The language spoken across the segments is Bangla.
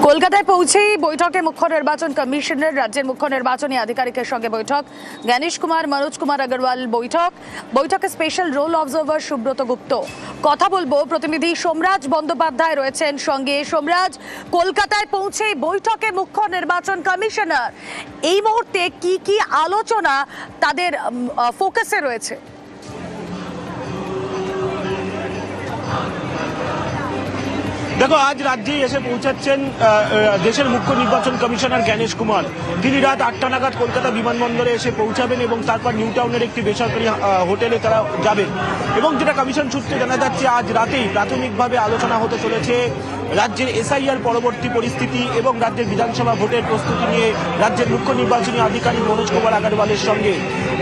কলকাতায় পৌঁছেই বৈঠকে মুখ্য নির্বাচন কমিশনের রাজ্যের মুখ্য নির্বাচনী আধিকারিকের সঙ্গে বৈঠক। জ্ঞানেশ কুমার, মনোজ কুমার আগরওয়াল বৈঠকে স্পেশাল রোল অবজারভার সুব্রত গুপ্ত। কথা বলবো, প্রতিনিধি সোমরাজ বন্দ্যোপাধ্যায় রয়েছেন সঙ্গে। সোমরাজ, কলকাতায় পৌঁছেই বৈঠকে মুখ্য নির্বাচন কমিশনার, এই মুহূর্তে কি কি আলোচনা তাদের ফোকাসে রয়েছে? দেখো, আজ রাজ্যে এসে পৌঁছাচ্ছেন দেশের মুখ্য নির্বাচন কমিশনার জ্ঞানেশ কুমার। তিনি রাত 8টা নাগাদ কলকাতা বিমানবন্দরে এসে পৌঁছাবেন এবং তারপর নিউ টাউনের একটি বেসরকারি হোটেলে তারা যাবেন। এবং যেটা কমিশন সূত্রে জানা যাচ্ছে, আজ রাতেই প্রাথমিকভাবে আলোচনা হতে চলেছে রাজ্যের এসআইআর পরবর্তী পরিস্থিতি এবং রাজ্যের বিধানসভা ভোটের প্রস্তুতি নিয়ে রাজ্যের মুখ্য নির্বাচনী আধিকারিক মনোজ কুমার আগরওয়ালের সঙ্গে।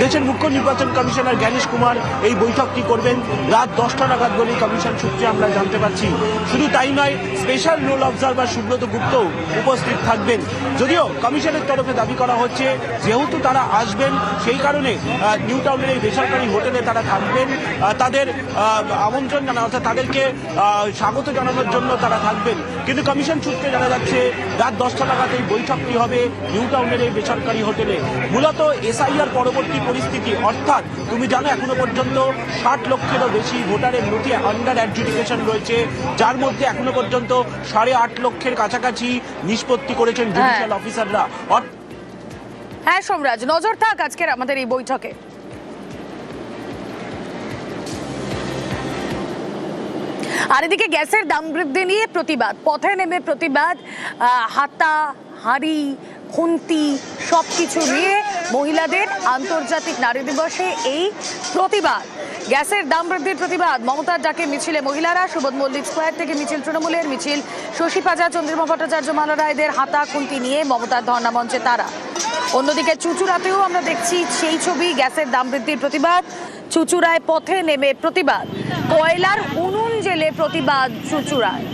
দেশের মুখ্য নির্বাচন কমিশনার জ্ঞানেশ কুমার এই বৈঠকটি করবেন রাত 10টা নাগাদ বলেই কমিশন সূত্রে আমরা জানতে পারছি। শুধু তাই নয়, স্পেশাল রোল অবজারভার সুব্রত গুপ্ত উপস্থিত থাকবেন। যদিও কমিশনের তরফে দাবি করা হচ্ছে, যেহেতু তারা আসবেন সেই কারণে নিউ টাউনের এই বেসরকারি হোটেলে তারা থাকবেন। তাদের আমন্ত্রণ জানা, অর্থাৎ তাদেরকে স্বাগত জানানোর জন্য তারা থাকবেন। কিন্তু কমিশন সূত্রে জানা যাচ্ছে রাত 10টা নাগাদ এই বৈঠকটি হবে নিউ টাউনের এই বেসরকারি হোটেলে। মূলত এসআইআর পরবর্তী পরিস্থিতি, অর্থাৎ তুমি জানো এখনো পর্যন্ত 60 লক্ষেরও বেশি ভোটারের নথি আন্ডার অ্যাডজুডিকেশন রয়েছে, যার মধ্যে এখনো পর্যন্ত 8.5 লক্ষের কাছাকাছি নিষ্পত্তি করেছেন জুডিশিয়াল অফিসাররা। হ্যাঁ সোমরাজ, নজর থাক আজকের আমাদের এই বৈঠকে। আর এদিকে গ্যাসের দাম বৃদ্ধি নিয়ে প্রতিবাদ, পথে নেমে প্রতিবাদ, হাতা, হাঁড়ি, খুন্তি সবকিছু নিয়ে মহিলাদের আন্তর্জাতিক নারী দিবসে এই প্রতিবাদ। গ্যাসের দাম বৃদ্ধির প্রতিবাদ, মমতার ডাকে মিছিলে মহিলারা। সুবোধ মল্লিক স্কোয়ার থেকে মিছিল তৃণমূলের, মিছিল শশী পাজা, চন্দ্রিমা ভট্টাচার্য, মালা রায়দের হাতা খুন্তি নিয়ে মমতার ধর্ণা মঞ্চে তারা। অন্যদিকে চুঁচুড়াতেও আমরা দেখছি সেই ছবি, গ্যাসের দাম বৃদ্ধির প্রতিবাদ। চুঁচুড়ায় পথে নেমে প্রতিবাদ, কয়লার উনুন জেলে প্রতিবাদ চুঁচুড়ায়।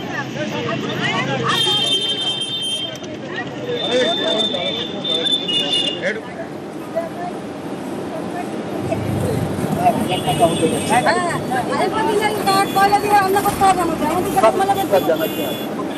কয়লা দিয়ে রান্না করতে হবে আমাদের